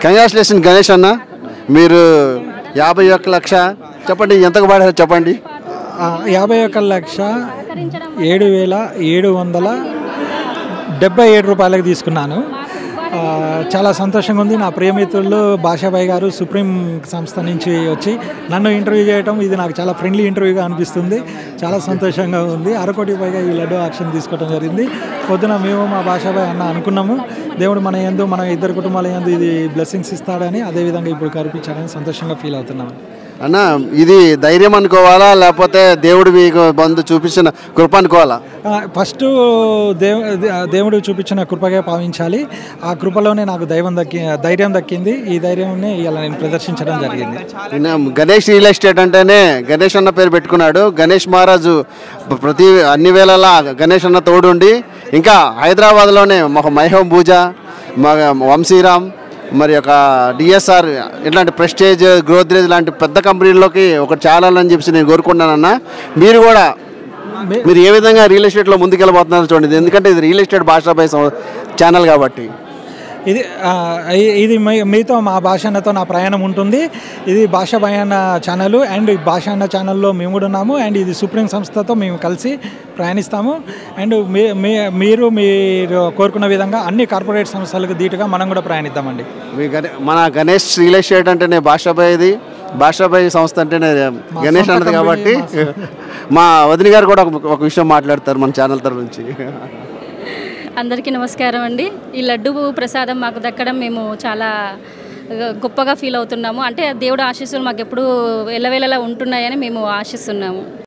Congratulation Ganesh అన్న, మీరు 51 లక్ష చెప్పండి, ఎంతకు పడారు చెప్పండి. 51,07,777 రూపాయలకు తీసుకున్నాను. చాలా సంతోషంగా ఉంది. నా ప్రియమిత్రులు భాషాబాయ్ గారు సుప్రీం సంస్థ నుంచి వచ్చి నన్ను ఇంటర్వ్యూ చేయడం ఇది నాకు చాలా ఫ్రెండ్లీ ఇంటర్వ్యూగా అనిపిస్తుంది. చాలా సంతోషంగా ఉంది. 1/2 కోటి పైగా ఈ లడ్డు ఆక్షన్ తీసుకోవడం జరిగింది. పొద్దున మేము మా భాషాబాయ్ అన్న అనుకున్నాము, దేవుడు మన యందు మన ఇద్దరు కుటుంబాల యందు ఇది బ్లెస్సింగ్స్ ఇస్తాడని, అదేవిధంగా ఇప్పుడు కనిపించాడని సంతోషంగా ఫీల్ అవుతున్నాము. అన్న, ఇది ధైర్యం అనుకోవాలా లేకపోతే దేవుడు మీకు బంధు చూపించిన కృప అనుకోవాలా? ఫస్ట్ దేవుడు చూపించిన కృపగా భావించాలి. ఆ కృపలోనే నాకు ధైర్యం దక్కింది. ఈ ధైర్యాన్ని ఇలా నేను ప్రదర్శించడం జరిగింది. గణేష్ రియల్ ఎస్టేట్ అంటేనే గణేష్ అన్న పేరు పెట్టుకున్నాడు. గణేష్ మహారాజు అన్ని వేళలా గణేష్ అన్న తోడుండి, ఇంకా హైదరాబాద్లోనే మైహోం పూజ, వంశీరామ్, మరి ఒక డిఎస్ఆర్ ఇట్లాంటి ప్రెస్టేజ్, గ్రోద్రేజ్ లాంటి పెద్ద కంపెనీల్లోకి ఒకటి చాలాలని చెప్పి నేను కోరుకుంటున్నానన్న. మీరు ఏ విధంగా రియల్ ఎస్టేట్లో ముందుకెళ్ళబోతున్నారు చూడండి, ఎందుకంటే ఇది రియల్ ఎస్టేట్ భాషాబాయ్ ఛానల్ కాబట్టి. ఇది మీతో మా భాషన్నతో నా ప్రయాణం ఉంటుంది. ఇది భాషాబాయ్ అన్న ఛానల్ అండ్ భాష అన్న ఛానల్లో మేము కూడా ఉన్నాము. అండ్ ఇది సుప్రీం సంస్థతో మేము కలిసి ప్రయాణిస్తాము. అండ్ మీరు కోరుకున్న విధంగా అన్ని కార్పొరేట్ సంస్థలకు ధీటుగా మనం కూడా ప్రయాణిద్దామండి. మన గణేష్ రియల్ ఎస్టేట్ అంటేనే భాషాబాయ్ది, భాషాబాయ్ సంస్థ అంటేనే గణేష్ అన్నది కాబట్టి మా వదిన గారు కూడా ఒక విషయం మాట్లాడతారు మన ఛానల్ తరఫు నుంచి. అందరికీ నమస్కారం అండి. ఈ లడ్డు ప్రసాదం మాకు దక్కడం మేము చాలా గొప్పగా ఫీల్ అవుతున్నాము. అంటే దేవుడు ఆశీస్సులు మాకు ఎప్పుడు ఎల్లవేళలా ఉంటున్నాయని మేము ఆశిస్తున్నాము.